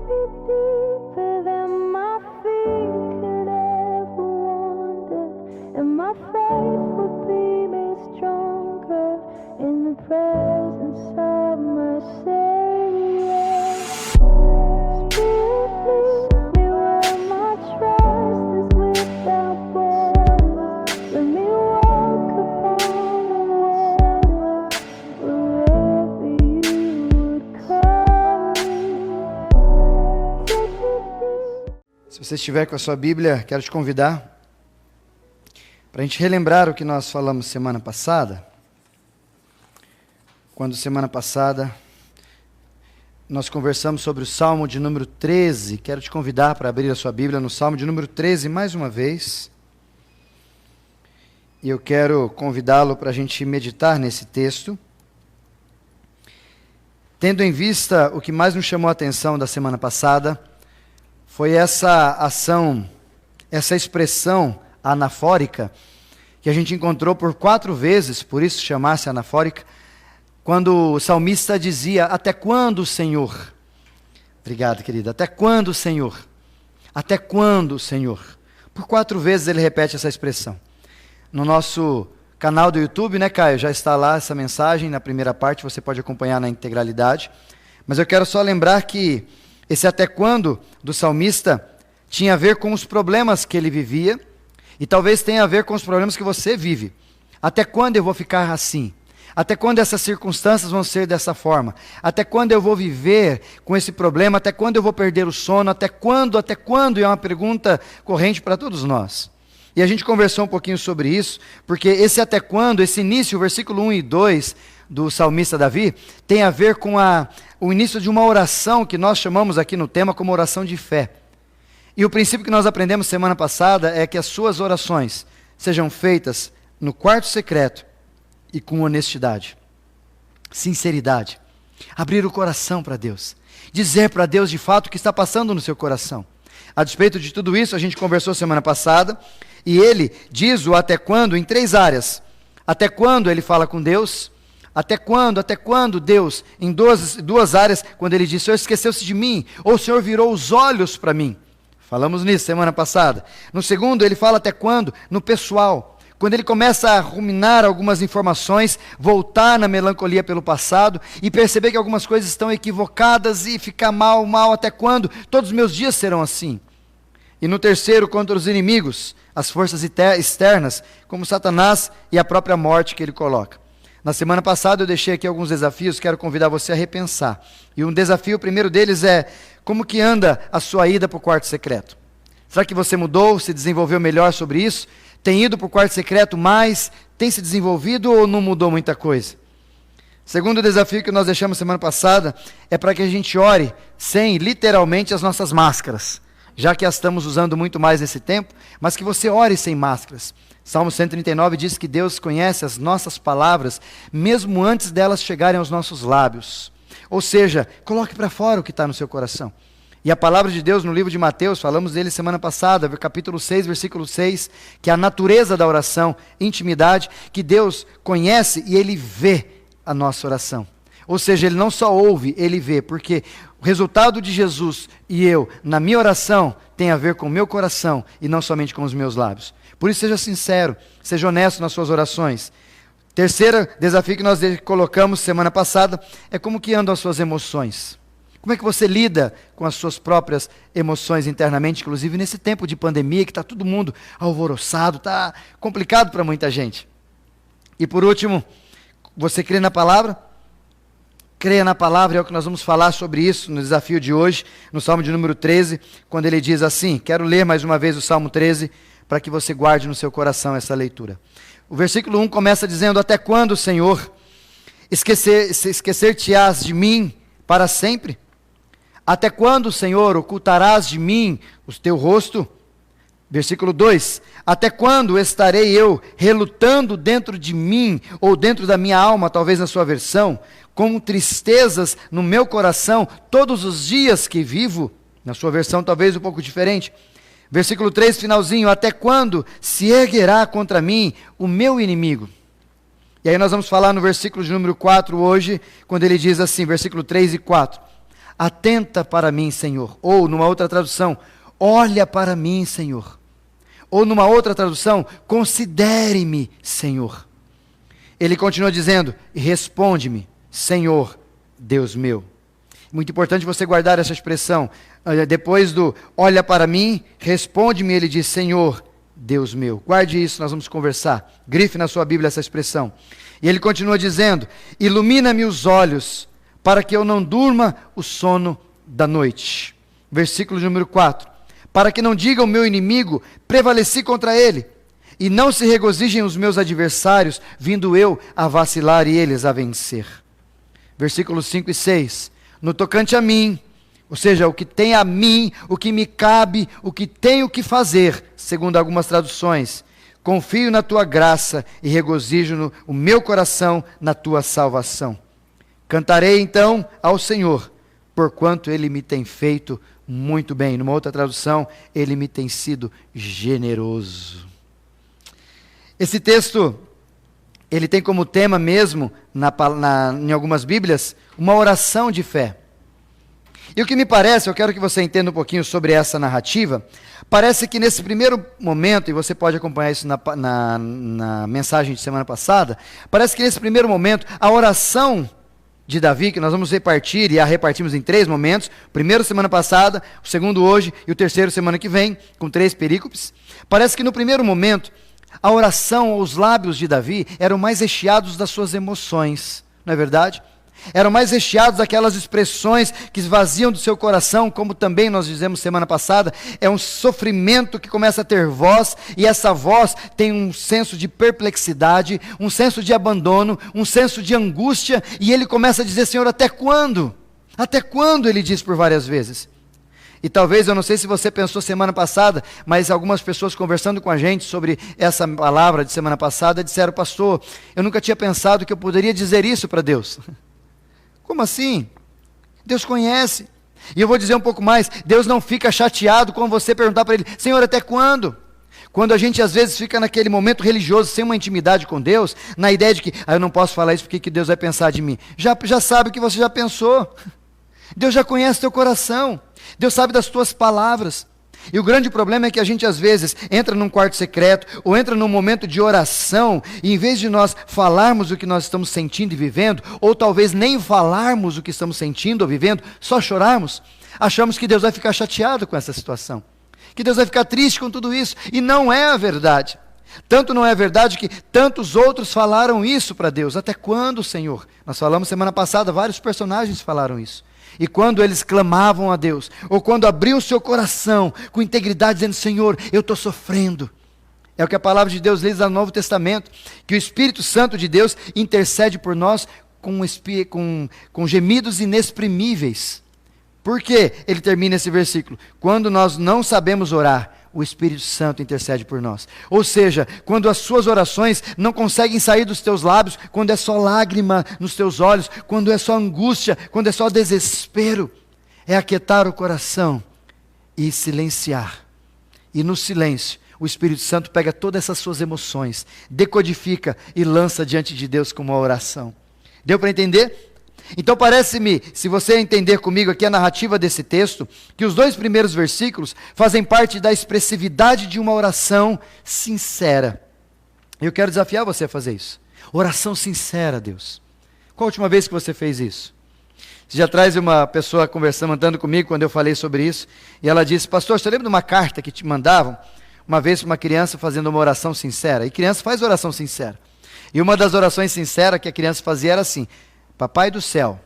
deeper than my feet could ever wander, and my faith will be made stronger in the presence of my Savior. Spirit, lead me where my trust is without border. Let me walk upon the water wherever you would call me. Se você estiver com a sua Bíblia, quero te convidar para a gente relembrar o que nós falamos semana passada. Quando semana passada nós conversamos sobre o Salmo de número 13. Quero te convidar para abrir a sua Bíblia no Salmo de número 13 mais uma vez. E eu quero convidá-lo para a gente meditar nesse texto, tendo em vista o que mais nos chamou a atenção da semana passada, foi essa ação, essa expressão anafórica, que a gente encontrou por 4 vezes, por isso chamasse anafórica, quando o salmista dizia: até quando, Senhor? Obrigado, querida. Até quando, Senhor? Até quando, Senhor? Por 4 vezes ele repete essa expressão. No nosso canal do YouTube, né, Caio? Já está lá essa mensagem, na primeira parte, você pode acompanhar na integralidade. Mas eu quero só lembrar que esse até quando do salmista tinha a ver com os problemas que ele vivia, e talvez tenha a ver com os problemas que você vive. Até quando eu vou ficar assim? Até quando essas circunstâncias vão ser dessa forma? Até quando eu vou viver com esse problema? Até quando eu vou perder o sono? Até quando? Até quando? E é uma pergunta corrente para todos nós. E a gente conversou um pouquinho sobre isso, porque esse até quando, esse início, o versículo 1 e 2 do salmista Davi, tem a ver com o início de uma oração que nós chamamos aqui no tema como oração de fé. E o princípio que nós aprendemos semana passada é que as suas orações sejam feitas no quarto secreto e com honestidade, sinceridade, abrir o coração para Deus, dizer para Deus de fato o que está passando no seu coração. A despeito de tudo isso, a gente conversou semana passada, e ele diz o até quando em 3 áreas. Até quando ele fala com Deus? Até quando Deus, em duas áreas, quando ele diz: o Senhor esqueceu-se de mim, ou o Senhor virou os olhos para mim. Falamos nisso semana passada. No segundo, ele fala até quando? No pessoal. Quando ele começa a ruminar algumas informações, voltar na melancolia pelo passado e perceber que algumas coisas estão equivocadas e ficar mal, até quando? Todos os meus dias serão assim. E no terceiro, contra os inimigos, as forças externas, como Satanás e a própria morte que ele coloca. Na semana passada eu deixei aqui alguns desafios, quero convidar você a repensar. E um desafio, o primeiro deles é: como que anda a sua ida para o quarto secreto? Será que você mudou, se desenvolveu melhor sobre isso? Tem ido para o quarto secreto mais? Tem se desenvolvido ou não mudou muita coisa? Segundo desafio que nós deixamos semana passada é para que a gente ore sem, literalmente, as nossas máscaras, já que as estamos usando muito mais nesse tempo, mas que você ore sem máscaras. Salmo 139 diz que Deus conhece as nossas palavras, mesmo antes delas chegarem aos nossos lábios. Ou seja, coloque para fora o que está no seu coração. E a palavra de Deus no livro de Mateus, falamos dele semana passada, capítulo 6, versículo 6, que é a natureza da oração, intimidade, que Deus conhece e Ele vê a nossa oração. Ou seja, Ele não só ouve, Ele vê, porque o resultado de Jesus e eu, na minha oração, tem a ver com o meu coração e não somente com os meus lábios. Por isso, seja sincero, seja honesto nas suas orações. Terceiro desafio que nós colocamos semana passada é como que andam as suas emoções. Como é que você lida com as suas próprias emoções internamente, inclusive nesse tempo de pandemia, que está todo mundo alvoroçado, está complicado para muita gente. E por último, você crê na palavra? Creia na palavra, é o que nós vamos falar sobre isso no desafio de hoje, no Salmo de número 13, quando ele diz assim, quero ler mais uma vez o Salmo 13, para que você guarde no seu coração essa leitura. O versículo 1 começa dizendo: até quando, Senhor, esquecer-te-ás de mim para sempre? Até quando, Senhor, ocultarás de mim o teu rosto? Versículo 2, até quando estarei eu relutando dentro de mim, ou dentro da minha alma, talvez na sua versão, com tristezas no meu coração, todos os dias que vivo? Na sua versão talvez um pouco diferente. Versículo 3, finalzinho, até quando se erguerá contra mim o meu inimigo? E aí nós vamos falar no versículo de número 4 hoje, quando ele diz assim, versículo 3 e 4. atenta para mim, Senhor. Ou, numa outra tradução, olha para mim, Senhor. Ou, numa outra tradução, considere-me, Senhor. Ele continua dizendo, responde-me, Senhor, Deus meu. Muito importante você guardar essa expressão. Depois do olha para mim, responde-me, ele diz, Senhor, Deus meu. Guarde isso, nós vamos conversar. Grife na sua Bíblia essa expressão. E ele continua dizendo, ilumina-me os olhos, para que eu não durma o sono da noite. Versículo número 4. Para que não diga o meu inimigo, prevaleci contra ele, e não se regozijem os meus adversários, vindo eu a vacilar e eles a vencer. Versículos 5 e 6. No tocante a mim, ou seja, o que tem a mim, o que me cabe, o que tenho que fazer, segundo algumas traduções, confio na tua graça e regozijo o meu coração na tua salvação. Cantarei então ao Senhor, porquanto ele me tem feito muito bem. Numa outra tradução, ele me tem sido generoso. Esse texto, ele tem como tema mesmo, em algumas Bíblias, uma oração de fé. E o que me parece, eu quero que você entenda um pouquinho sobre essa narrativa, parece que nesse primeiro momento, e você pode acompanhar isso na mensagem de semana passada, parece que nesse primeiro momento, a oração de Davi, que nós vamos repartir, e a repartimos em 3 momentos, o primeiro semana passada, o segundo hoje, e o terceiro semana que vem, com 3 perícopes, parece que no primeiro momento, a oração, os lábios de Davi, eram mais recheados das suas emoções, não é verdade? Eram mais recheados daquelas expressões que esvaziam do seu coração, como também nós dizemos semana passada, é um sofrimento que começa a ter voz, e essa voz tem um senso de perplexidade, um senso de abandono, um senso de angústia, e ele começa a dizer, Senhor, até quando? Até quando? Ele diz por várias vezes. E talvez, eu não sei se você pensou semana passada, mas algumas pessoas conversando com a gente sobre essa palavra de semana passada, disseram, pastor, eu nunca tinha pensado que eu poderia dizer isso para Deus. Como assim? Deus conhece. E eu vou dizer um pouco mais, Deus não fica chateado quando você perguntar para Ele, Senhor, até quando? Quando a gente às vezes fica naquele momento religioso, sem uma intimidade com Deus, na ideia de que, eu não posso falar isso porque que Deus vai pensar de mim. Já sabe o que você já pensou. Deus já conhece teu coração. Deus sabe das tuas palavras. E o grande problema é que a gente às vezes entra num quarto secreto, ou entra num momento de oração, e em vez de nós falarmos o que nós estamos sentindo e vivendo, ou talvez nem falarmos o que estamos sentindo ou vivendo, só chorarmos, achamos que Deus vai ficar chateado com essa situação, que Deus vai ficar triste com tudo isso, e não é a verdade. Tanto não é verdade que tantos outros falaram isso para Deus. Até quando, Senhor? Nós falamos semana passada, vários personagens falaram isso. E quando eles clamavam a Deus, ou quando abriam o seu coração com integridade, dizendo, Senhor, eu estou sofrendo. É o que a palavra de Deus diz no Novo Testamento, que o Espírito Santo de Deus intercede por nós com gemidos inexprimíveis. Por que ele termina esse versículo? Quando nós não sabemos orar, o Espírito Santo intercede por nós. Ou seja, quando as suas orações não conseguem sair dos teus lábios, quando é só lágrima nos teus olhos, quando é só angústia, quando é só desespero, é aquietar o coração e silenciar. E no silêncio, o Espírito Santo pega todas essas suas emoções, decodifica e lança diante de Deus como uma oração. Deu para entender? Então parece-me, se você entender comigo aqui a narrativa desse texto, que os 2 primeiros versículos fazem parte da expressividade de uma oração sincera. Eu quero desafiar você a fazer isso. Oração sincera a Deus. Qual a última vez que você fez isso? Já atrás uma pessoa conversando, andando comigo quando eu falei sobre isso, e ela disse, pastor, você lembra de uma carta que te mandavam? Uma vez para uma criança fazendo uma oração sincera. E criança faz oração sincera. E uma das orações sinceras que a criança fazia era assim, Papai do céu,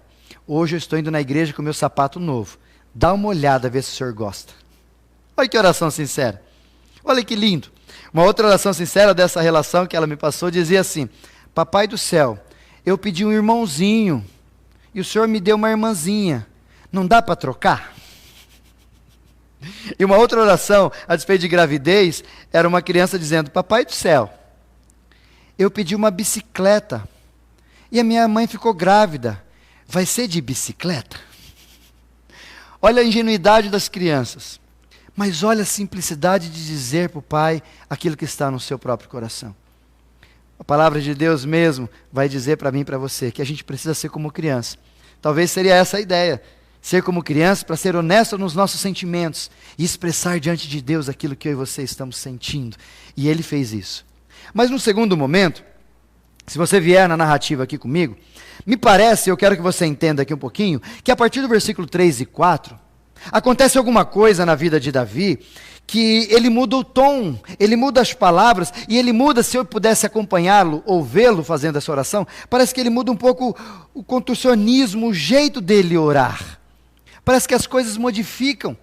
hoje eu estou indo na igreja com meu sapato novo. Dá uma olhada, ver se o senhor gosta. Olha que oração sincera. Olha que lindo. Uma outra oração sincera dessa relação que ela me passou dizia assim, Papai do céu, eu pedi um irmãozinho e o senhor me deu uma irmãzinha. Não dá para trocar? E uma outra oração, a despeito de gravidez, era uma criança dizendo, Papai do céu, eu pedi uma bicicleta. E a minha mãe ficou grávida. Vai ser de bicicleta? Olha a ingenuidade das crianças. Mas olha a simplicidade de dizer para o pai aquilo que está no seu próprio coração. A palavra de Deus mesmo vai dizer para mim e para você que a gente precisa ser como criança. Talvez seria essa a ideia. ser como criança, para ser honesto nos nossos sentimentos e expressar diante de Deus aquilo que eu e você estamos sentindo. E ele fez isso. Mas no segundo momento, se você vier na narrativa aqui comigo, me parece, eu quero que você entenda aqui um pouquinho, que a partir do versículo 3 e 4, acontece alguma coisa na vida de Davi, que ele muda o tom, ele muda as palavras, e ele muda, se eu pudesse acompanhá-lo ou vê-lo fazendo essa oração, parece que ele muda um pouco o contorcionismo, o jeito dele orar. Parece que as coisas modificam.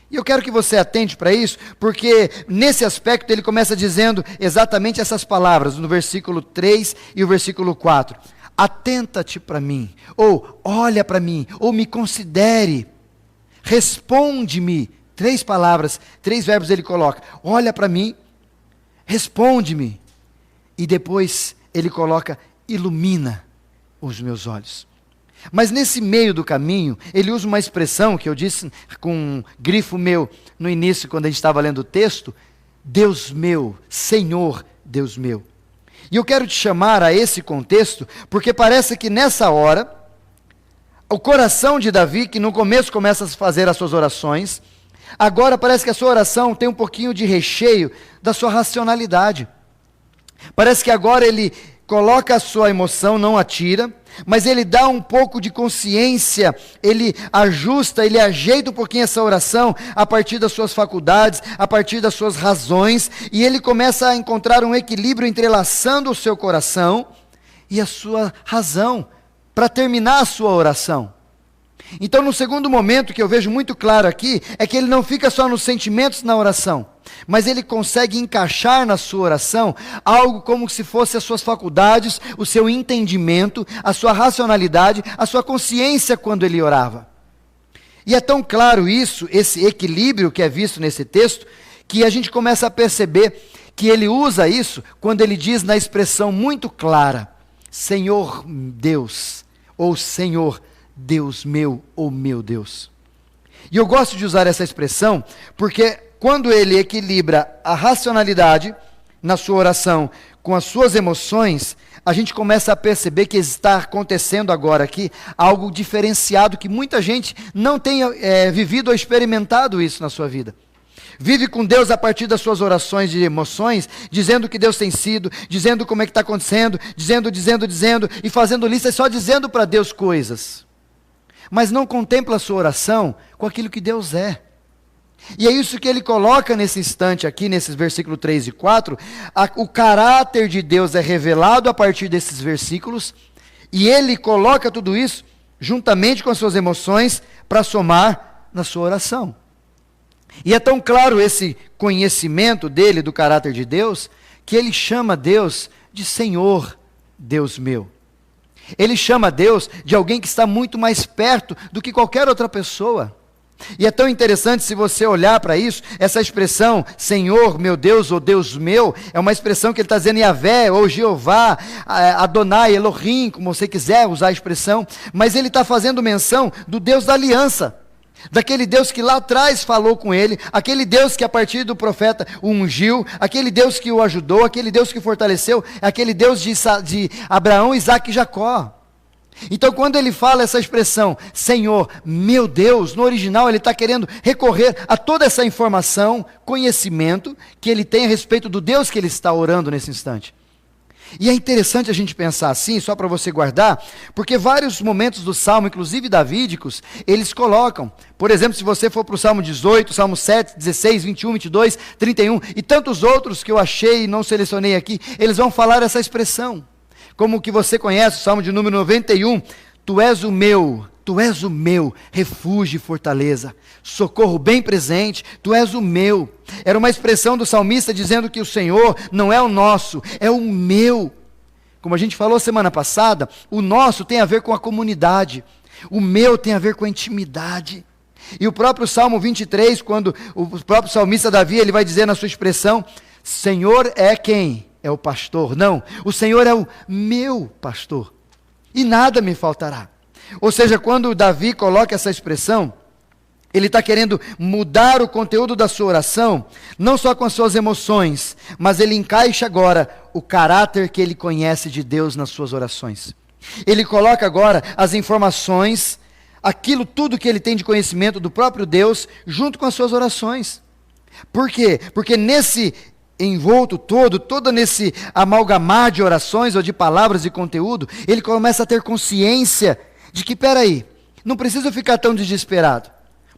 E eu quero que você atente para isso, porque nesse aspecto ele começa dizendo exatamente essas palavras, no versículo 3 e o versículo 4. Atenta-te para mim, ou olha para mim, ou me considere, responde-me. 3 palavras, 3 verbos ele coloca. Olha para mim, responde-me. E depois ele coloca, ilumina os meus olhos. Mas nesse meio do caminho, ele usa uma expressão que eu disse com um grifo meu no início, quando a gente estava lendo o texto, Deus meu, Senhor, Deus meu. E eu quero te chamar a esse contexto, porque parece que nessa hora, o coração de Davi, que no começo começa a fazer as suas orações, agora parece que a sua oração tem um pouquinho de recheio da sua racionalidade. Parece que agora ele coloca a sua emoção, não a tira, mas ele dá um pouco de consciência, ele ajusta, ele ajeita um pouquinho essa oração a partir das suas faculdades, a partir das suas razões, e ele começa a encontrar um equilíbrio entrelaçando o seu coração e a sua razão, para terminar a sua oração. Então, no segundo momento, que eu vejo muito claro aqui, é que ele não fica só nos sentimentos na oração, mas ele consegue encaixar na sua oração algo como se fosse as suas faculdades, o seu entendimento, a sua racionalidade, a sua consciência quando ele orava. E é tão claro isso, esse equilíbrio que é visto nesse texto, que a gente começa a perceber que ele usa isso quando ele diz na expressão muito clara, Senhor Deus, ou Senhor Deus meu, ou meu Deus. E eu gosto de usar essa expressão, porque quando ele equilibra a racionalidade na sua oração com as suas emoções, a gente começa a perceber que está acontecendo agora aqui algo diferenciado, que muita gente não tem vivido ou experimentado isso na sua vida. Vive com Deus a partir das suas orações de emoções, dizendo o que Deus tem sido, dizendo como é que está acontecendo, dizendo, e fazendo listas só dizendo para Deus coisas. Mas não contempla a sua oração com aquilo que Deus é. E é isso que ele coloca nesse instante aqui, nesses versículos 3 e 4, o caráter de Deus é revelado a partir desses versículos, e ele coloca tudo isso juntamente com as suas emoções para somar na sua oração. E é tão claro esse conhecimento dele do caráter de Deus, que ele chama Deus de Senhor, Deus meu. Ele chama Deus de alguém que está muito mais perto do que qualquer outra pessoa. E é tão interessante se você olhar para isso, essa expressão, Senhor, meu Deus, ou Deus meu, é uma expressão que ele está dizendo Yahvé, ou Jeová, Adonai, Elohim, como você quiser usar a expressão, mas ele está fazendo menção do Deus da aliança, daquele Deus que lá atrás falou com ele, aquele Deus que a partir do profeta o ungiu, aquele Deus que o ajudou, aquele Deus que o fortaleceu, aquele Deus de Abraão, Isaque e Jacó. Então quando ele fala essa expressão, Senhor, meu Deus, no original ele está querendo recorrer a toda essa informação, conhecimento que ele tem a respeito do Deus que ele está orando nesse instante. E é interessante a gente pensar assim, só para você guardar, porque vários momentos do Salmo, inclusive davídicos, eles colocam. Por exemplo, se você for para o Salmo 18, Salmo 7, 16, 21, 22, 31 e tantos outros que eu achei e não selecionei aqui, eles vão falar essa expressão. Como o que você conhece, o Salmo de número 91, Tu és o meu refúgio e fortaleza, socorro bem presente, Tu és o meu. Era uma expressão do salmista dizendo que o Senhor não é o nosso, é o meu. Como a gente falou semana passada, o nosso tem a ver com a comunidade, o meu tem a ver com a intimidade. E o próprio Salmo 23, quando o próprio salmista Davi, ele vai dizer na sua expressão, Senhor é quem? É o pastor. Não, o Senhor é o meu pastor, e nada me faltará. Ou seja, quando Davi coloca essa expressão, ele está querendo mudar o conteúdo da sua oração, não só com as suas emoções, mas ele encaixa agora o caráter que ele conhece de Deus nas suas orações. Ele coloca agora as informações, aquilo tudo que ele tem de conhecimento do próprio Deus, junto com as suas orações. Por quê? Porque nesse envolto todo nesse amalgamar de orações ou de palavras e conteúdo, ele começa a ter consciência de que, peraí, não preciso ficar tão desesperado,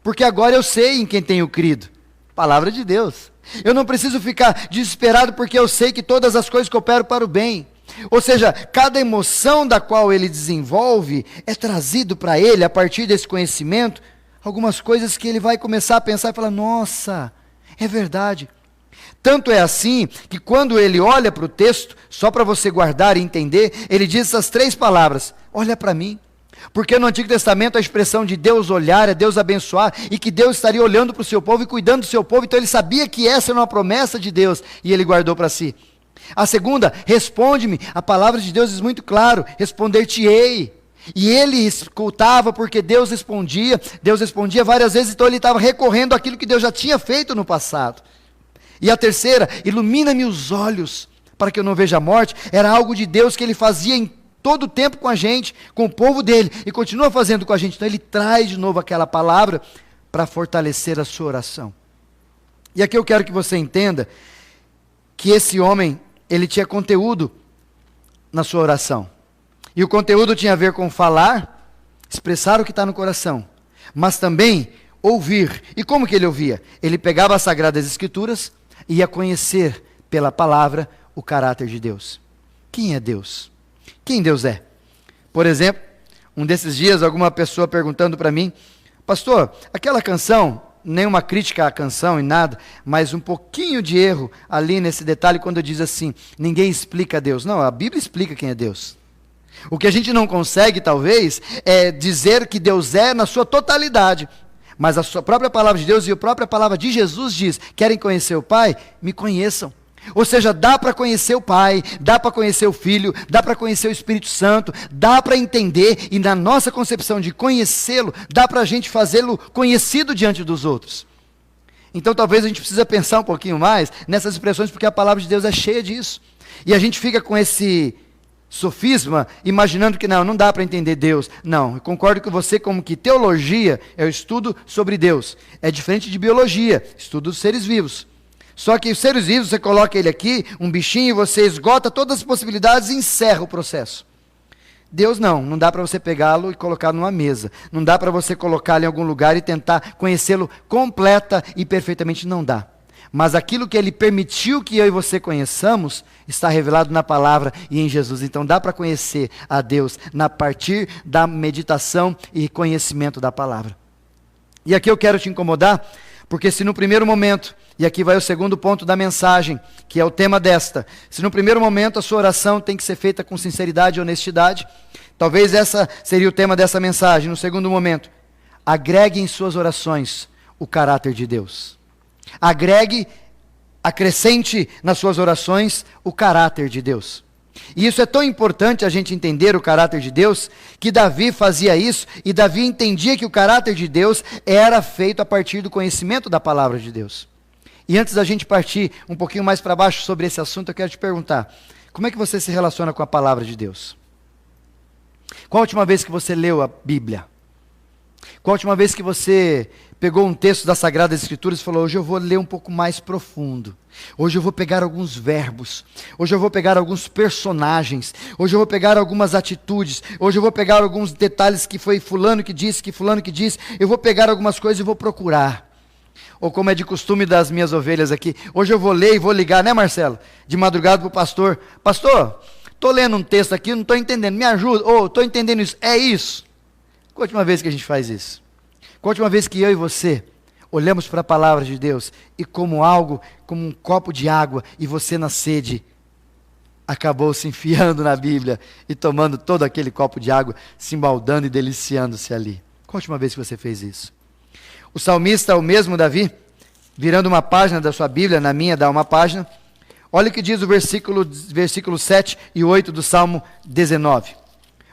porque agora eu sei em quem tenho crido. Palavra de Deus. Eu não preciso ficar desesperado porque eu sei que todas as coisas cooperam para o bem. Ou seja, cada emoção da qual ele desenvolve é trazido para ele, a partir desse conhecimento, algumas coisas que ele vai começar a pensar e falar, nossa, é verdade. Tanto é assim, que quando ele olha para o texto, só para você guardar e entender, ele diz essas 3 palavras, olha para mim. Porque no Antigo Testamento a expressão de Deus olhar é Deus abençoar, e que Deus estaria olhando para o seu povo e cuidando do seu povo, então ele sabia que essa era uma promessa de Deus, e ele guardou para si. A segunda, responde-me, a palavra de Deus diz muito claro, responder-te-ei. E ele escutava porque Deus respondia várias vezes, então ele estava recorrendo àquilo que Deus já tinha feito no passado. E a terceira, ilumina-me os olhos, para que eu não veja a morte, era algo de Deus que ele fazia em todo o tempo com a gente, com o povo dele, e continua fazendo com a gente. Então ele traz de novo aquela palavra para fortalecer a sua oração. E aqui eu quero que você entenda que esse homem, ele tinha conteúdo na sua oração. E o conteúdo tinha a ver com falar, expressar o que está no coração, mas também ouvir. E como que ele ouvia? Ele pegava as Sagradas Escrituras e ia conhecer pela palavra o caráter de Deus. Quem é Deus? Quem Deus é? Por exemplo, um desses dias, alguma pessoa perguntando para mim, pastor, aquela canção, nenhuma crítica à canção e nada, mas um pouquinho de erro ali nesse detalhe, quando diz assim, ninguém explica Deus. Não, a Bíblia explica quem é Deus. O que a gente não consegue, talvez, é dizer que Deus é na sua totalidade. Mas a sua própria palavra de Deus e a própria palavra de Jesus diz, querem conhecer o Pai? Me conheçam. Ou seja, dá para conhecer o Pai, dá para conhecer o Filho, dá para conhecer o Espírito Santo, dá para entender, e na nossa concepção de conhecê-lo, dá para a gente fazê-lo conhecido diante dos outros. Então talvez a gente precise pensar um pouquinho mais nessas expressões, porque a palavra de Deus é cheia disso. E a gente fica com esse sofisma, imaginando que não dá para entender Deus. Não, eu concordo com você como que teologia é o estudo sobre Deus. É diferente de biologia, estudo dos seres vivos. Só que os seres vivos, você coloca ele aqui, um bichinho, você esgota todas as possibilidades e encerra o processo. Deus não dá para você pegá-lo e colocar numa mesa. Não dá para você colocá-lo em algum lugar e tentar conhecê-lo completa e perfeitamente, não dá. Mas aquilo que ele permitiu que eu e você conheçamos, está revelado na palavra e em Jesus. Então dá para conhecer a Deus a partir da meditação e conhecimento da palavra. E aqui eu quero te incomodar, porque se no primeiro momento, e aqui vai o segundo ponto da mensagem, que é o tema desta, se no primeiro momento a sua oração tem que ser feita com sinceridade e honestidade, talvez essa seria o tema dessa mensagem. No segundo momento, agregue em suas orações o caráter de Deus. Acrescente nas suas orações o caráter de Deus. E isso é tão importante a gente entender o caráter de Deus, que Davi fazia isso, e Davi entendia que o caráter de Deus era feito a partir do conhecimento da palavra de Deus. E antes da gente partir um pouquinho mais para baixo sobre esse assunto, eu quero te perguntar, como é que você se relaciona com a palavra de Deus? Qual a última vez que você leu a Bíblia? Qual a última vez que você pegou um texto das Sagradas Escrituras e falou, hoje eu vou ler um pouco mais profundo, hoje eu vou pegar alguns verbos, hoje eu vou pegar alguns personagens, hoje eu vou pegar algumas atitudes, hoje eu vou pegar alguns detalhes que foi fulano que disse, eu vou pegar algumas coisas e vou procurar. Ou como é de costume das minhas ovelhas aqui, hoje eu vou ler e vou ligar, né Marcelo? De madrugada para o pastor, pastor, estou lendo um texto aqui, não estou entendendo, me ajuda, estou entendendo isso, é isso. Qual a última vez que a gente faz isso? Qual a última vez que eu e você olhamos para a palavra de Deus e como um copo de água, e você na sede acabou se enfiando na Bíblia e tomando todo aquele copo de água, se embaldando e deliciando-se ali? Qual a última vez que você fez isso? O salmista, o mesmo Davi, virando uma página da sua Bíblia, na minha dá uma página, olha o que diz o versículo 7 e 8 do Salmo 19.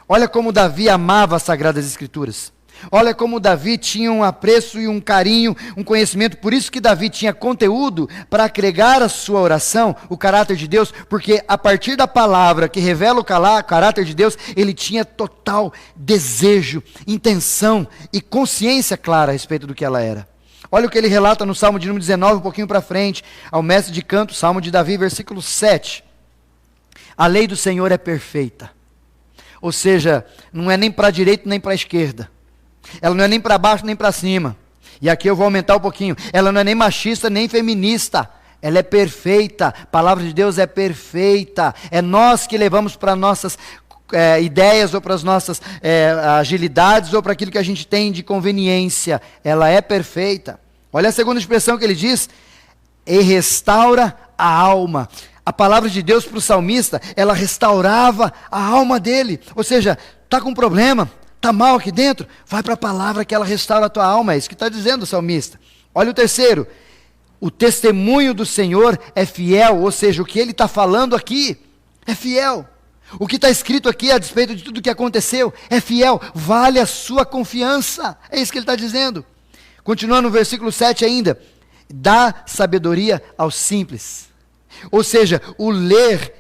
Olha como Davi amava as Sagradas Escrituras. Olha como Davi tinha um apreço e um carinho, um conhecimento. Por isso que Davi tinha conteúdo para agregar à sua oração o caráter de Deus, porque a partir da palavra que revela o caráter de Deus, ele tinha total desejo, intenção e consciência clara a respeito do que ela era. Olha o que ele relata no Salmo de número 19, um pouquinho para frente, ao mestre de canto, Salmo de Davi, versículo 7. A lei do Senhor é perfeita. Ou seja, não é nem para a direita nem para a esquerda. Ela não é nem para baixo nem para cima. E aqui eu vou aumentar um pouquinho. Ela não é nem machista nem feminista. Ela é perfeita. A palavra de Deus é perfeita. É nós que levamos para nossas ideias ou para as nossas agilidades ou para aquilo que a gente tem de conveniência. Ela é perfeita. Olha a segunda expressão que ele diz. E restaura a alma. A palavra de Deus para o salmista, ela restaurava a alma dele. Ou seja, está com problema, está mal aqui dentro, vai para a palavra que ela restaura a tua alma. É isso que está dizendo o salmista. Olha o terceiro. O testemunho do Senhor é fiel. Ou seja, o que ele está falando aqui é fiel. O que está escrito aqui a despeito de tudo o que aconteceu é fiel. Vale a sua confiança. É isso que ele está dizendo. Continuando no versículo 7 ainda. Dá sabedoria aos simples. Ou seja, o ler,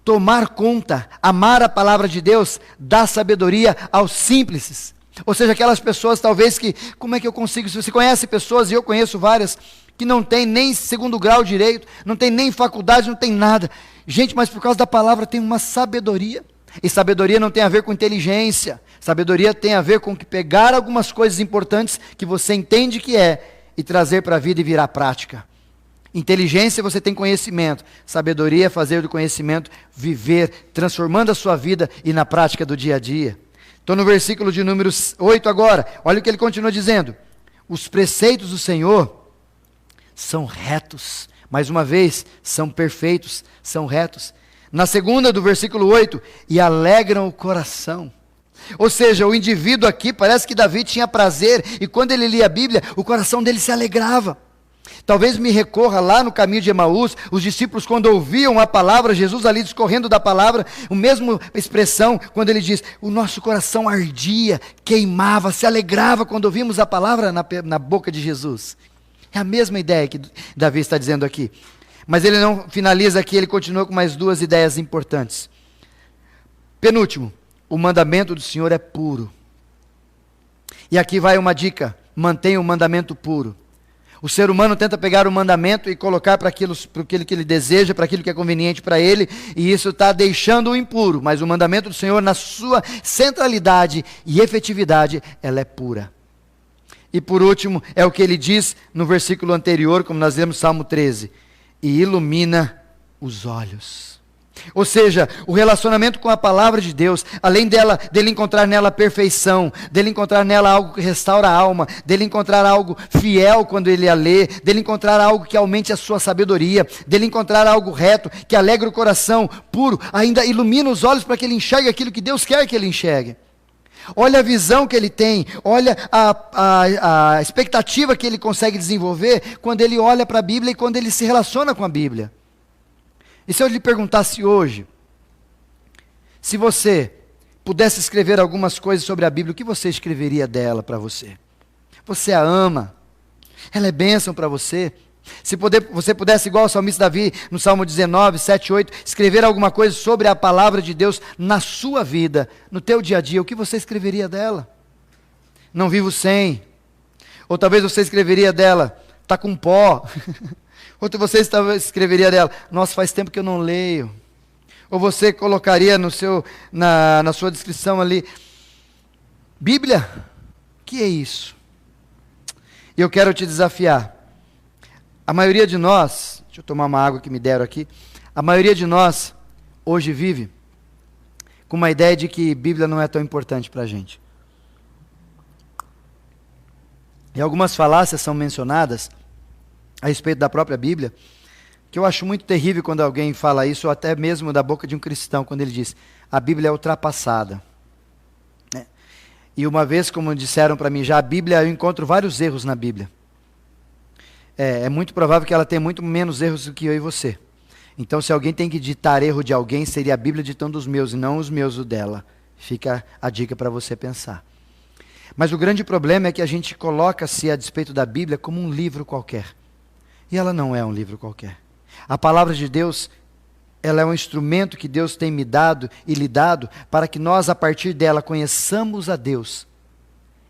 tomar conta, amar a palavra de Deus, dá sabedoria aos simples. Ou seja, aquelas pessoas talvez que, como é que eu consigo, se você conhece pessoas, e eu conheço várias, que não tem nem segundo grau direito, não tem nem faculdade, não tem nada. Gente, mas por causa da palavra tem uma sabedoria. E sabedoria não tem a ver com inteligência. Sabedoria tem a ver com que pegar algumas coisas importantes que você entende que é e trazer para a vida e virar prática. Inteligência, você tem conhecimento. Sabedoria é fazer do conhecimento viver, transformando a sua vida e na prática do dia a dia. Estou no versículo de número 8 agora. Olha o que ele continua dizendo. Os preceitos do Senhor são retos. Mais uma vez, são perfeitos, são retos. Na segunda do versículo 8, e alegram o coração. Ou seja, o indivíduo aqui, parece que Davi tinha prazer, e quando ele lia a Bíblia, o coração dele se alegrava. Talvez me recorra lá no caminho de Emaús, os discípulos quando ouviam a palavra, Jesus ali discorrendo da palavra, a mesma expressão, quando ele diz, o nosso coração ardia, queimava, se alegrava quando ouvimos a palavra na boca de Jesus. É a mesma ideia que Davi está dizendo aqui. Mas ele não finaliza aqui, ele continua com mais duas ideias importantes. Penúltimo, o mandamento do Senhor é puro. E aqui vai uma dica, mantenha o mandamento puro. O ser humano tenta pegar o mandamento e colocar para aquilo que ele deseja, para aquilo que é conveniente para ele, e isso está deixando-o impuro. Mas o mandamento do Senhor, na sua centralidade e efetividade, ela é pura. E por último, é o que ele diz no versículo anterior, como nós lemos Salmo 13, e ilumina os olhos. Ou seja, o relacionamento com a palavra de Deus, além dele encontrar nela perfeição, dele encontrar nela algo que restaura a alma, dele encontrar algo fiel quando ele a lê, dele encontrar algo que aumente a sua sabedoria, dele encontrar algo reto, que alegra o coração, puro, ainda ilumina os olhos para que ele enxergue aquilo que Deus quer que ele enxergue. Olha a visão que ele tem, olha a expectativa que ele consegue desenvolver quando ele olha para a Bíblia e quando ele se relaciona com a Bíblia. E se eu lhe perguntasse hoje, se você pudesse escrever algumas coisas sobre a Bíblia, o que você escreveria dela para você? Você a ama? Ela é bênção para você? Se você pudesse, igual o salmista Davi, no Salmo 19, 7, 8, escrever alguma coisa sobre a palavra de Deus na sua vida, no teu dia a dia, o que você escreveria dela? Não vivo sem. Ou talvez você escreveria dela, está com pó. Ou você escreveria dela, nossa, faz tempo que eu não leio. Ou você colocaria na sua descrição ali, Bíblia, o que é isso? E eu quero te desafiar. A maioria de nós, deixa eu tomar uma água que me deram aqui, a maioria de nós hoje vive com uma ideia de que Bíblia não é tão importante para a gente. E algumas falácias são mencionadas a respeito da própria Bíblia, que eu acho muito terrível quando alguém fala isso, ou até mesmo da boca de um cristão, quando ele diz, a Bíblia é ultrapassada. E uma vez, como disseram para mim já, a Bíblia, eu encontro vários erros na Bíblia. É muito provável que ela tenha muito menos erros do que eu e você. Então, se alguém tem que ditar erro de alguém, seria a Bíblia ditando os meus, e não os meus o dela. Fica a dica para você pensar. Mas o grande problema é que a gente coloca-se a despeito da Bíblia como um livro qualquer. E ela não é um livro qualquer. A palavra de Deus, ela é um instrumento que Deus tem me dado e lhe dado para que nós, a partir dela, conheçamos a Deus.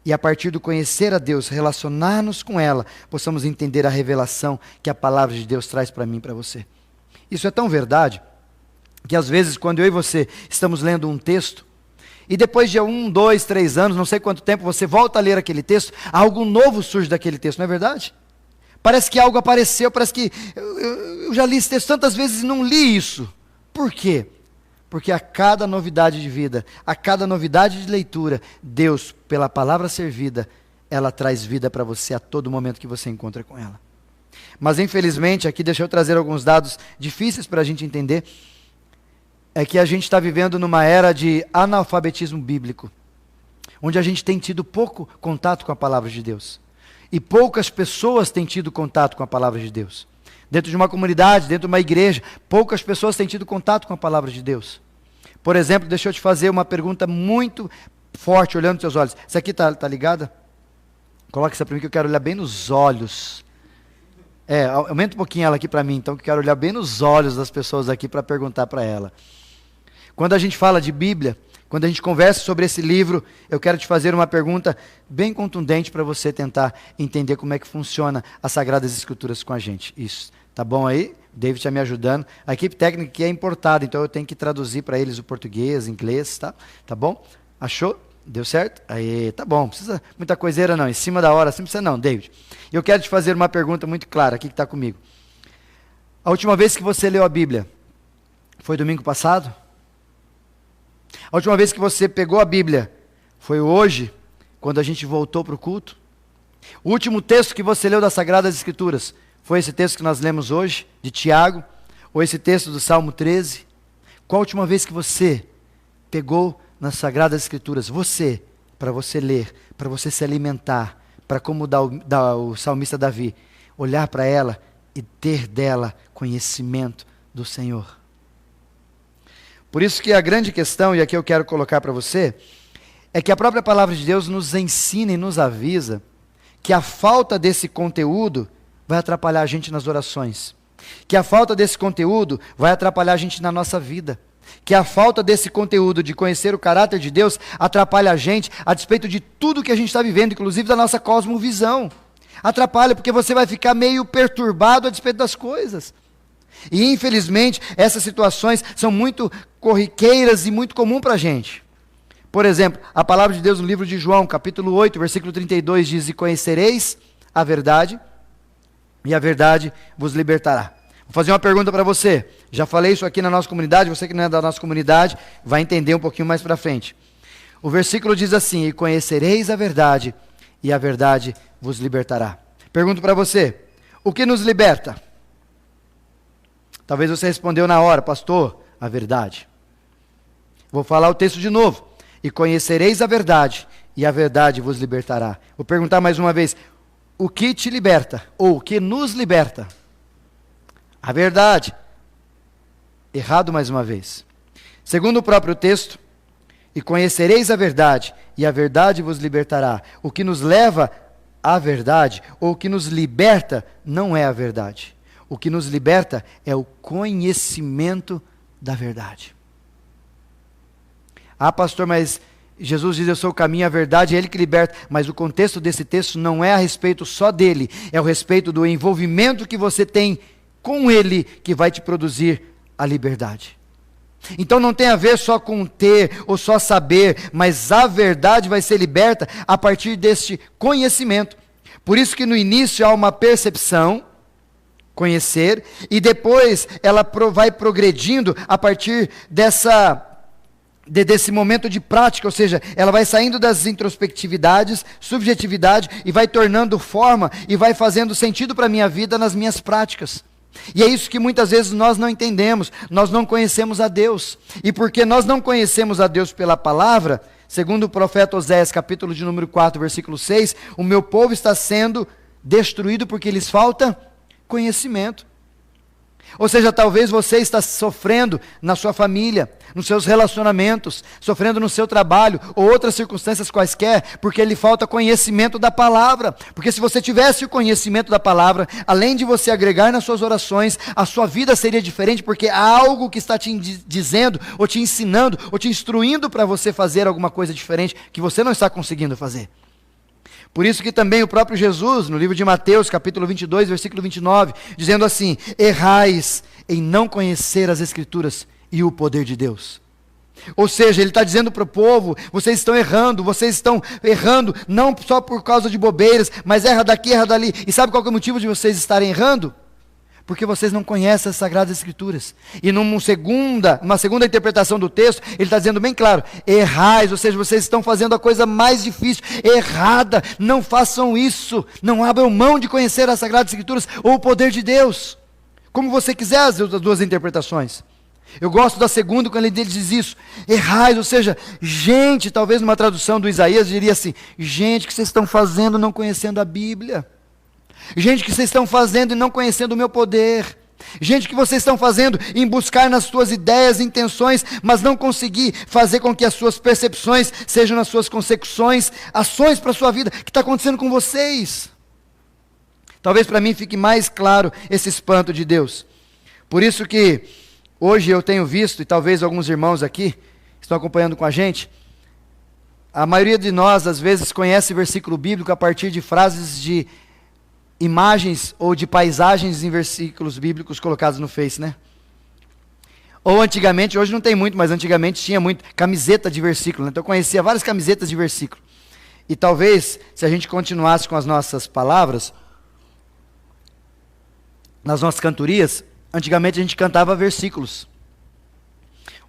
E a partir do conhecer a Deus, relacionar-nos com ela, possamos entender a revelação que a palavra de Deus traz para mim e para você. Isso é tão verdade, que às vezes quando eu e você estamos lendo um texto, e depois de 1, 2, 3 anos, não sei quanto tempo, você volta a ler aquele texto, algo novo surge daquele texto, não é verdade? Parece que algo apareceu, parece que eu já li esse texto tantas vezes e não li isso. Por quê? Porque a cada novidade de vida, a cada novidade de leitura, Deus, pela palavra servida, ela traz vida para você a todo momento que você encontra com ela. Mas infelizmente, aqui deixa eu trazer alguns dados difíceis para a gente entender, é que a gente está vivendo numa era de analfabetismo bíblico, onde a gente tem tido pouco contato com a palavra de Deus. E poucas pessoas têm tido contato com a palavra de Deus. Dentro de uma comunidade, dentro de uma igreja, poucas pessoas têm tido contato com a palavra de Deus. Por exemplo, deixa eu te fazer uma pergunta muito forte, olhando nos seus olhos. Isso aqui tá ligada? Coloca isso para mim que eu quero olhar bem nos olhos. Aumenta um pouquinho ela aqui para mim, então que eu quero olhar bem nos olhos das pessoas aqui para perguntar para ela. Quando a gente fala de Bíblia, quando a gente conversa sobre esse livro, eu quero te fazer uma pergunta bem contundente para você tentar entender como é que funciona as Sagradas Escrituras com a gente. Isso, tá bom aí? David está me ajudando. A equipe técnica aqui é importada, então eu tenho que traduzir para eles o português, inglês, tá? Tá bom? Achou? Deu certo? Aí, tá bom. Não precisa muita coiseira não, em cima da hora, assim não precisa não, David. Eu quero te fazer uma pergunta muito clara, aqui que está comigo. A última vez que você leu a Bíblia, foi domingo passado? A última vez que você pegou a Bíblia, foi hoje, quando a gente voltou para o culto? O último texto que você leu das Sagradas Escrituras, foi esse texto que nós lemos hoje, de Tiago, ou esse texto do Salmo 13? Qual a última vez que você pegou nas Sagradas Escrituras, para você ler, para você se alimentar, para como o salmista Davi, olhar para ela e ter dela conhecimento do Senhor? Por isso que a grande questão, e aqui eu quero colocar para você, é que a própria palavra de Deus nos ensina e nos avisa que a falta desse conteúdo vai atrapalhar a gente nas orações, que a falta desse conteúdo vai atrapalhar a gente na nossa vida, que a falta desse conteúdo de conhecer o caráter de Deus atrapalha a gente a despeito de tudo que a gente está vivendo, inclusive da nossa cosmovisão. Atrapalha porque você vai ficar meio perturbado a despeito das coisas. E infelizmente essas situações são muito corriqueiras e muito comum para a gente. Por exemplo, a palavra de Deus no livro de João, capítulo 8, versículo 32 diz: "E conhecereis a verdade, e a verdade vos libertará." Vou fazer uma pergunta para você. Já falei isso aqui na nossa comunidade, você que não é da nossa comunidade vai entender um pouquinho mais para frente. O versículo diz assim: "E conhecereis a verdade, e a verdade vos libertará." Pergunto para você, o que nos liberta? Talvez você respondeu na hora: pastor, a verdade. Vou falar o texto de novo. "E conhecereis a verdade, e a verdade vos libertará." Vou perguntar mais uma vez, o que te liberta? Ou o que nos liberta? A verdade. Errado mais uma vez. Segundo o próprio texto, "E conhecereis a verdade, e a verdade vos libertará." O que nos leva à verdade, ou o que nos liberta, não é a verdade. O que nos liberta é o conhecimento da verdade. "Ah, pastor, mas Jesus diz: eu sou o caminho, a verdade, é Ele que liberta." Mas o contexto desse texto não é a respeito só dele, é o respeito do envolvimento que você tem com Ele que vai te produzir a liberdade. Então não tem a ver só com ter ou só saber, mas a verdade vai ser liberta a partir deste conhecimento. Por isso que no início há uma percepção, conhecer, e depois ela vai progredindo a partir desse momento de prática, ou seja, ela vai saindo das introspectividades, subjetividade, e vai tornando forma, e vai fazendo sentido para a minha vida nas minhas práticas. E é isso que muitas vezes nós não entendemos, nós não conhecemos a Deus. E porque nós não conhecemos a Deus pela palavra, segundo o profeta Oséias, capítulo de número 4, versículo 6, "O meu povo está sendo destruído porque lhes falta conhecimento." Ou seja, talvez você está sofrendo na sua família, nos seus relacionamentos, sofrendo no seu trabalho, ou outras circunstâncias quaisquer, porque lhe falta conhecimento da palavra. Porque se você tivesse o conhecimento da palavra, além de você agregar nas suas orações, a sua vida seria diferente, porque há algo que está te dizendo, ou te ensinando, ou te instruindo para você fazer alguma coisa diferente, que você não está conseguindo fazer. Por isso que também o próprio Jesus, no livro de Mateus, capítulo 22, versículo 29, dizendo assim: errais em não conhecer as Escrituras e o poder de Deus. Ou seja, ele está dizendo para o povo: vocês estão errando não só por causa de bobeiras, mas erra daqui, erra dali. E sabe qual que é o motivo de vocês estarem errando? Porque vocês não conhecem as Sagradas Escrituras. E numa segunda interpretação do texto, ele está dizendo bem claro: errais, ou seja, vocês estão fazendo a coisa mais difícil, errada, não façam isso, não abram mão de conhecer as Sagradas Escrituras ou o poder de Deus. Como você quiser as duas interpretações. Eu gosto da segunda, quando ele diz isso: errais, ou seja, gente, talvez numa tradução do Isaías diria assim: gente, o que vocês estão fazendo não conhecendo a Bíblia? Gente, o que vocês estão fazendo e não conhecendo o meu poder? Gente, o que vocês estão fazendo em buscar nas suas ideias, intenções, mas não conseguir fazer com que as suas percepções sejam nas suas consecuções, ações para a sua vida? O que está acontecendo com vocês? Talvez para mim fique mais claro esse espanto de Deus. Por isso que hoje eu tenho visto, e talvez alguns irmãos aqui estão acompanhando com a gente, a maioria de nós às vezes conhece versículo bíblico a partir de frases de imagens ou de paisagens em versículos bíblicos colocados no Face, né? Ou antigamente, hoje não tem muito, mas antigamente tinha muito camiseta de versículo, né? Então eu conhecia várias camisetas de versículo. E talvez, se a gente continuasse com as nossas palavras, nas nossas cantorias, antigamente a gente cantava versículos.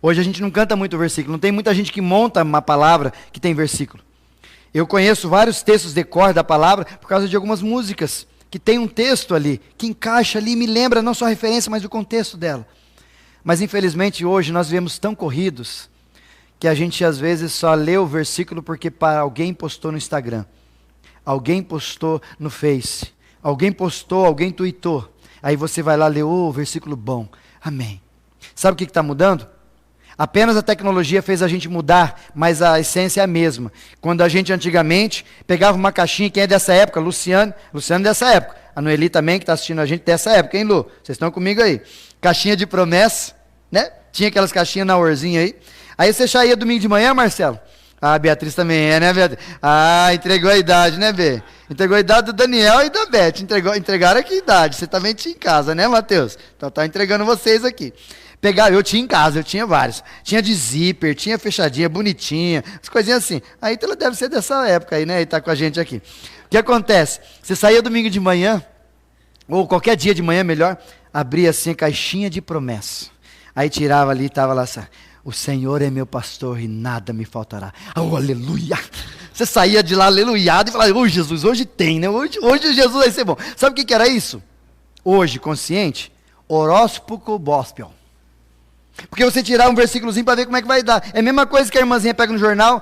Hoje a gente não canta muito versículo, não tem muita gente que monta uma palavra que tem versículo. Eu conheço vários textos de cor da palavra por causa de algumas músicas que tem um texto ali, que encaixa ali, me lembra não só a referência, mas o contexto dela. Mas infelizmente hoje nós vivemos tão corridos, que a gente às vezes só lê o versículo porque alguém postou no Instagram, alguém postou no Face, alguém postou, alguém tweetou, aí você vai lá ler, versículo bom, amém. Sabe o que está mudando? Apenas a tecnologia fez a gente mudar, mas a essência é a mesma. Quando a gente antigamente pegava uma caixinha, quem é dessa época? Luciano dessa época. A Noeli também, que está assistindo a gente dessa época, hein, Lu? Vocês estão comigo aí. Caixinha de promessa, né? Tinha aquelas caixinhas na orzinha aí. Aí você já ia domingo de manhã, Marcelo? A Beatriz também é, né, Beatriz? Entregou a idade, né, Bê? Entregou a idade do Daniel e da Beth. Entregaram aqui a idade. Você também tinha em casa, né, Matheus? Então tá entregando vocês aqui. Eu tinha em casa, eu tinha vários. Tinha de zíper, tinha fechadinha, bonitinha, as coisinhas assim. Aí então ela deve ser dessa época aí, né? E tá com a gente aqui. O que acontece? Você saía domingo de manhã, ou qualquer dia de manhã melhor, abria assim a caixinha de promessa. Aí tirava ali e estava lá assim: o Senhor é meu pastor e nada me faltará. Oh, aleluia! Você saía de lá aleluiado e falava: Jesus, hoje tem, né? Hoje Jesus vai ser bom. Sabe o que era isso? Hoje, consciente, horóscopo gospel. Porque você tirar um versículozinho para ver como é que vai dar. É a mesma coisa que a irmãzinha pega no jornal: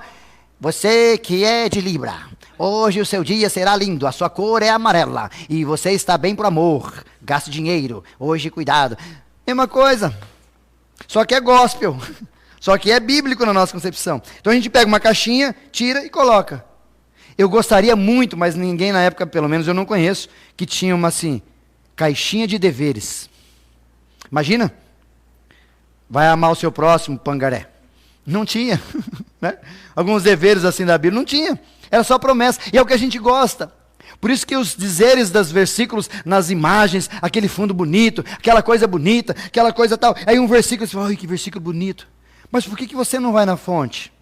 você que é de Libra, hoje o seu dia será lindo, a sua cor é amarela, e você está bem por amor, gaste dinheiro, hoje cuidado. Mesma coisa, só que é gospel, só que é bíblico na nossa concepção. Então a gente pega uma caixinha, tira e coloca. Eu gostaria muito, mas ninguém na época, pelo menos eu não conheço, que tinha uma assim, caixinha de deveres. Imagina? Vai amar o seu próximo, pangaré. Não tinha. Né? Alguns deveres assim da Bíblia, não tinha. Era só promessa. E é o que a gente gosta. Por isso que os dizeres dos versículos nas imagens, aquele fundo bonito, aquela coisa bonita, aquela coisa tal. Aí um versículo, você fala: ai, que versículo bonito. Mas por que você não vai na fonte?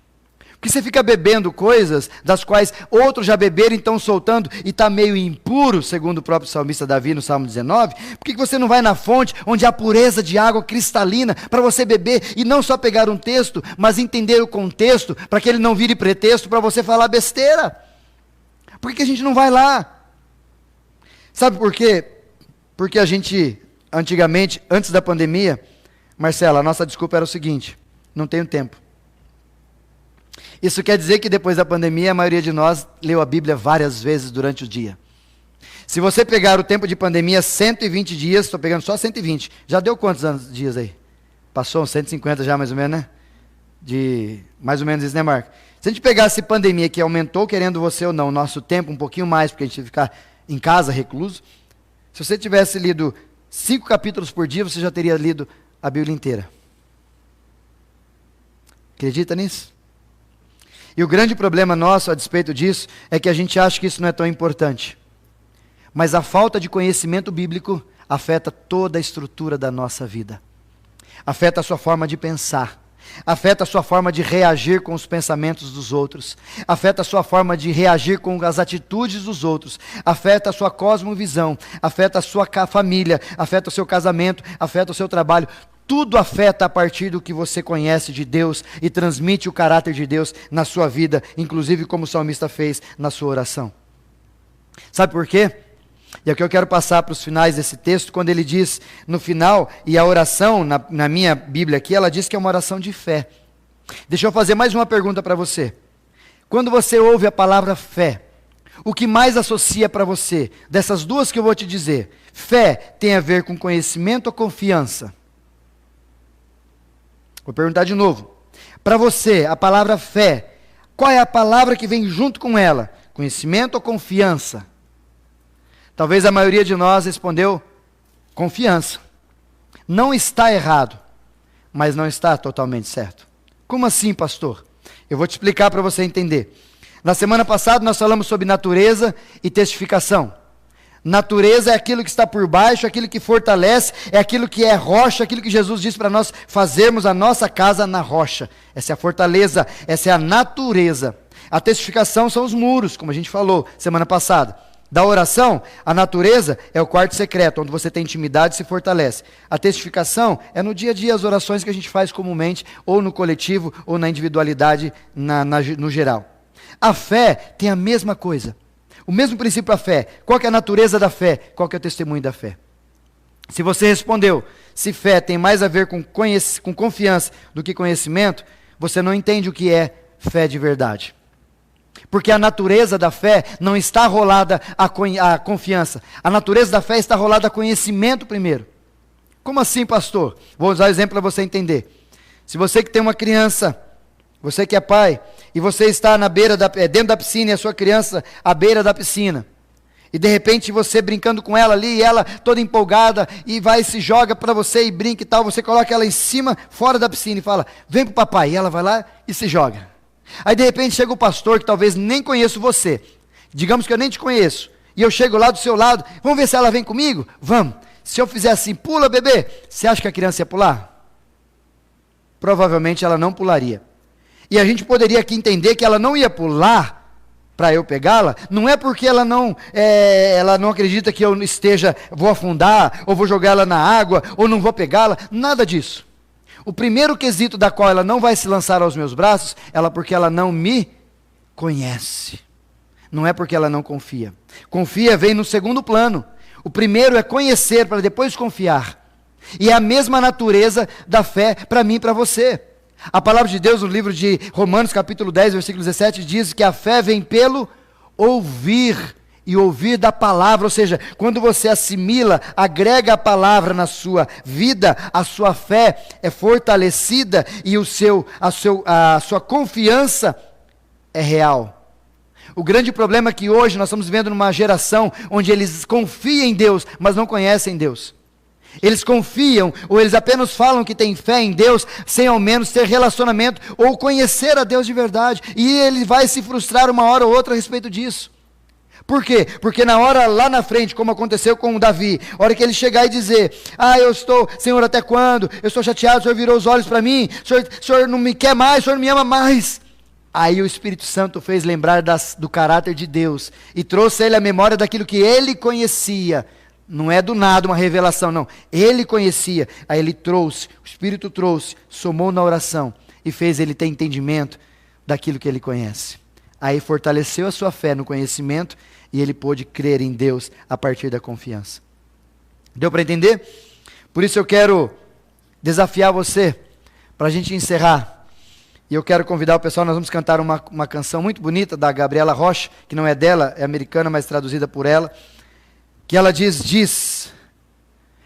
Porque você fica bebendo coisas das quais outros já beberam e estão soltando e está meio impuro, segundo o próprio salmista Davi no Salmo 19. Por que você não vai na fonte onde há pureza de água cristalina para você beber e não só pegar um texto, mas entender o contexto para que ele não vire pretexto para você falar besteira? Por que a gente não vai lá? Sabe por quê? Porque a gente, antigamente, antes da pandemia, Marcela, a nossa desculpa era o seguinte: não tenho tempo. Isso quer dizer que depois da pandemia, a maioria de nós leu a Bíblia várias vezes durante o dia. Se você pegar o tempo de pandemia, 120 dias, estou pegando só 120. Já deu quantos dias aí? Passou uns 150 já, mais ou menos, né? Mais ou menos isso, né, Marco? Se a gente pegasse pandemia, que aumentou, querendo você ou não, o nosso tempo um pouquinho mais, porque a gente teve que ficar em casa, recluso. Se você tivesse lido 5 capítulos por dia, você já teria lido a Bíblia inteira. Acredita nisso? E o grande problema nosso, a despeito disso, é que a gente acha que isso não é tão importante. Mas a falta de conhecimento bíblico afeta toda a estrutura da nossa vida. Afeta a sua forma de pensar. Afeta a sua forma de reagir com os pensamentos dos outros. Afeta a sua forma de reagir com as atitudes dos outros. Afeta a sua cosmovisão. Afeta a sua família. Afeta o seu casamento. Afeta o seu trabalho. Tudo afeta a partir do que você conhece de Deus e transmite o caráter de Deus na sua vida, inclusive como o salmista fez na sua oração. Sabe por quê? E é o que eu quero passar para os finais desse texto, quando ele diz no final, e a oração, na minha Bíblia aqui, ela diz que é uma oração de fé. Deixa eu fazer mais uma pergunta para você. Quando você ouve a palavra fé, o que mais associa para você, dessas duas que eu vou te dizer, fé tem a ver com conhecimento ou confiança? Vou perguntar de novo. Para você, a palavra fé, qual é a palavra que vem junto com ela? Conhecimento ou confiança? Talvez a maioria de nós respondeu confiança. Não está errado, mas não está totalmente certo. Como assim, pastor? Eu vou te explicar para você entender. Na semana passada nós falamos sobre natureza e testificação. Natureza é aquilo que está por baixo, aquilo que fortalece, é aquilo que é rocha, aquilo que Jesus disse para nós fazermos a nossa casa na rocha. Essa é a fortaleza, essa é a natureza. A testificação são os muros, como a gente falou semana passada. Da oração, a natureza é o quarto secreto, onde você tem intimidade e se fortalece. A testificação é no dia a dia as orações que a gente faz comumente, ou no coletivo, ou na individualidade, no geral. A fé tem a mesma coisa. O mesmo princípio da fé. Qual que é a natureza da fé? Qual que é o testemunho da fé? Se você respondeu, se fé tem mais a ver com confiança do que conhecimento, você não entende o que é fé de verdade. Porque a natureza da fé não está rolada a confiança. A natureza da fé está rolada a conhecimento primeiro. Como assim, pastor? Vou usar o exemplo para você entender. Se você que tem uma criança, você que é pai, e você está dentro da piscina e a sua criança à beira da piscina, e de repente você brincando com ela ali, e ela toda empolgada, e vai e se joga para você e brinca e tal, você coloca ela em cima, fora da piscina e fala, vem pro papai, e ela vai lá e se joga. Aí de repente chega o pastor, que talvez nem conheço você, digamos que eu nem te conheço, e eu chego lá do seu lado, vamos ver se ela vem comigo? Vamos. Se eu fizer assim, pula bebê, você acha que a criança ia pular? Provavelmente ela não pularia. E a gente poderia aqui entender que ela não ia pular para eu pegá-la, não é porque ela não acredita que eu vou afundar, ou vou jogar ela na água, ou não vou pegá-la, nada disso. O primeiro quesito da qual ela não vai se lançar aos meus braços, porque ela não me conhece. Não é porque ela não confia. Confia vem no segundo plano. O primeiro é conhecer para depois confiar. E é a mesma natureza da fé para mim e para você. A palavra de Deus no livro de Romanos capítulo 10, versículo 17, diz que a fé vem pelo ouvir. E ouvir da palavra, ou seja, quando você assimila, agrega a palavra na sua vida, a sua fé é fortalecida e a sua confiança é real. O grande problema é que hoje nós estamos vivendo numa geração onde eles confiam em Deus, mas não conhecem Deus. Eles confiam, ou eles apenas falam que têm fé em Deus, sem ao menos ter relacionamento, ou conhecer a Deus de verdade, e ele vai se frustrar uma hora ou outra a respeito disso. Por quê? Porque na hora lá na frente, como aconteceu com o Davi, a hora que ele chegar e dizer, eu estou, Senhor, até quando? Eu estou chateado, o Senhor virou os olhos para mim, o Senhor não me quer mais, o Senhor não me ama mais. Aí o Espírito Santo fez lembrar do caráter de Deus, e trouxe a ele a memória daquilo que ele conhecia. Não é do nada uma revelação, não. Ele conhecia, aí ele trouxe, o Espírito trouxe, somou na oração, e fez ele ter entendimento daquilo que ele conhece. Aí fortaleceu a sua fé no conhecimento, e ele pôde crer em Deus a partir da confiança. Deu para entender? Por isso eu quero desafiar você, para a gente encerrar. E eu quero convidar o pessoal, nós vamos cantar uma canção muito bonita da Gabriela Rocha, que não é dela, é americana, mas traduzida por ela. que ela diz.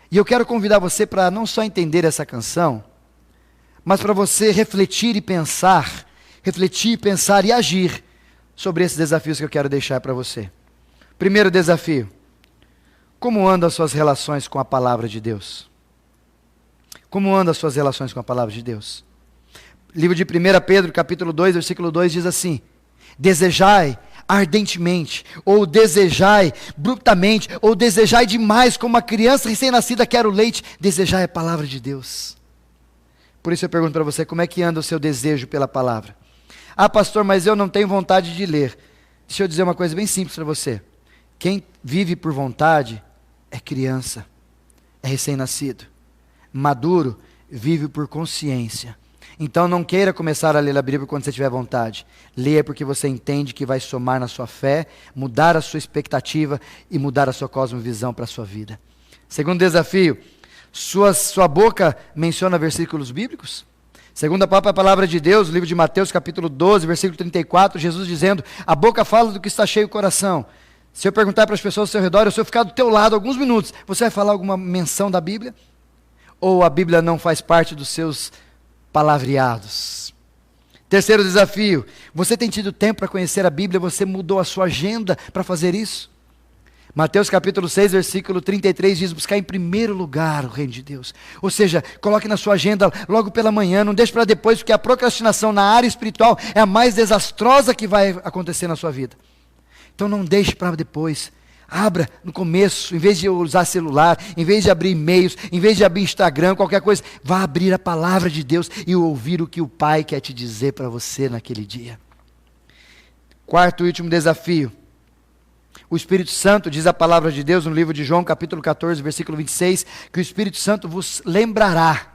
E eu quero convidar você para não só entender essa canção, mas para você refletir, pensar e agir sobre esses desafios que eu quero deixar para você. Primeiro desafio: como andam as suas relações com a palavra de Deus? Como andam as suas relações com a palavra de Deus? Livro de 1 Pedro, capítulo 2, versículo 2 diz assim: desejai ardentemente, ou desejai brutamente, ou desejai demais, como uma criança recém-nascida quer o leite, desejai a palavra de Deus. Por isso eu pergunto para você, como é que anda o seu desejo pela palavra? Ah, pastor, mas eu não tenho vontade de ler. Deixa eu dizer uma coisa bem simples para você. Quem vive por vontade é criança, é recém-nascido. Maduro vive por consciência. Então não queira começar a ler a Bíblia quando você tiver vontade. Leia porque você entende que vai somar na sua fé, mudar a sua expectativa e mudar a sua cosmovisão para a sua vida. Segundo desafio: sua boca menciona versículos bíblicos? Segundo a própria palavra de Deus, o livro de Mateus, capítulo 12, versículo 34, Jesus dizendo: a boca fala do que está cheio o coração. Se eu perguntar para as pessoas ao seu redor, ou se eu ficar do teu lado alguns minutos, você vai falar alguma menção da Bíblia? Ou a Bíblia não faz parte dos seus palavreados? Terceiro desafio: você tem tido tempo para conhecer a Bíblia? Você mudou a sua agenda para fazer isso? Mateus capítulo 6, versículo 33 diz: buscar em primeiro lugar o reino de Deus. Ou seja, coloque na sua agenda logo pela manhã, não deixe para depois, porque a procrastinação na área espiritual é a mais desastrosa que vai acontecer na sua vida. Então não deixe para depois. Abra no começo, em vez de usar celular, em vez de abrir e-mails, em vez de abrir Instagram, qualquer coisa, vá abrir a palavra de Deus e ouvir o que o Pai quer te dizer para você naquele dia. Quarto e último desafio: o Espírito Santo, diz a palavra de Deus no livro de João, capítulo 14, versículo 26, que o Espírito Santo vos lembrará,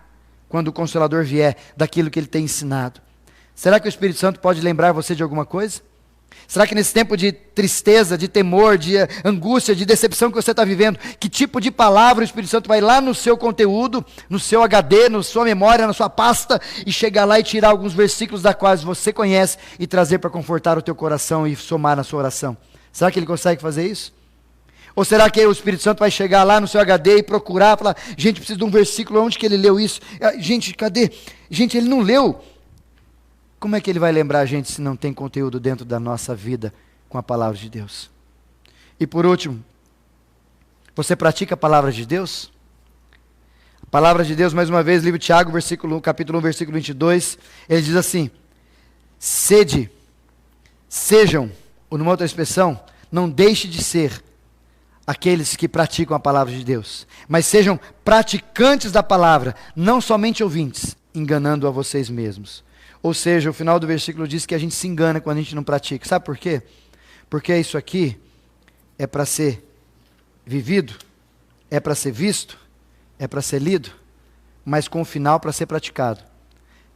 quando o Consolador vier, daquilo que ele tem ensinado. Será que o Espírito Santo pode lembrar você de alguma coisa? Será que nesse tempo de tristeza, de temor, de angústia, de decepção que você está vivendo, que tipo de palavra o Espírito Santo vai lá no seu conteúdo, no seu HD, na sua memória, na sua pasta, e chegar lá e tirar alguns versículos da quais você conhece e trazer para confortar o teu coração e somar na sua oração? Será que ele consegue fazer isso? Ou será que o Espírito Santo vai chegar lá no seu HD e procurar, falar: gente, preciso de um versículo, onde que ele leu isso? Gente, cadê? Gente, ele não leu. Como é que ele vai lembrar a gente se não tem conteúdo dentro da nossa vida com a palavra de Deus? E por último, você pratica a palavra de Deus? A palavra de Deus, mais uma vez, livro de Tiago, capítulo 1, versículo 22, ele diz assim: sejam, ou numa outra expressão, não deixe de ser aqueles que praticam a palavra de Deus, mas sejam praticantes da palavra, não somente ouvintes, enganando a vocês mesmos. Ou seja, o final do versículo diz que a gente se engana quando a gente não pratica. Sabe por quê? Porque isso aqui é para ser vivido, é para ser visto, é para ser lido, mas com o final para ser praticado.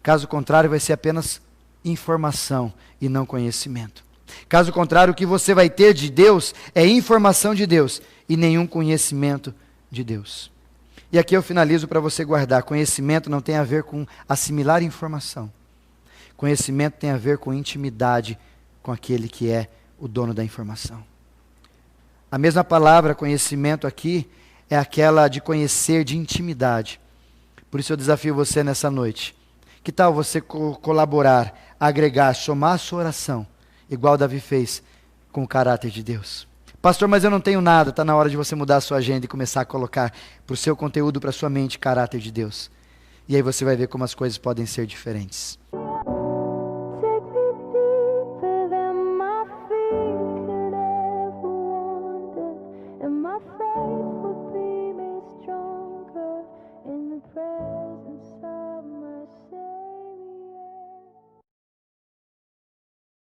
Caso contrário, vai ser apenas informação e não conhecimento. Caso contrário, o que você vai ter de Deus é informação de Deus e nenhum conhecimento de Deus. E aqui eu finalizo para você guardar: conhecimento não tem a ver com assimilar informação. Conhecimento tem a ver com intimidade com aquele que é o dono da informação. A mesma palavra conhecimento aqui é aquela de conhecer, de intimidade. Por isso eu desafio você nessa noite. Que tal você colaborar, agregar, somar a sua oração, igual Davi fez com o caráter de Deus? Pastor, mas eu não tenho nada. Está na hora de você mudar a sua agenda e começar a colocar para o seu conteúdo, para a sua mente, caráter de Deus. E aí você vai ver como as coisas podem ser diferentes.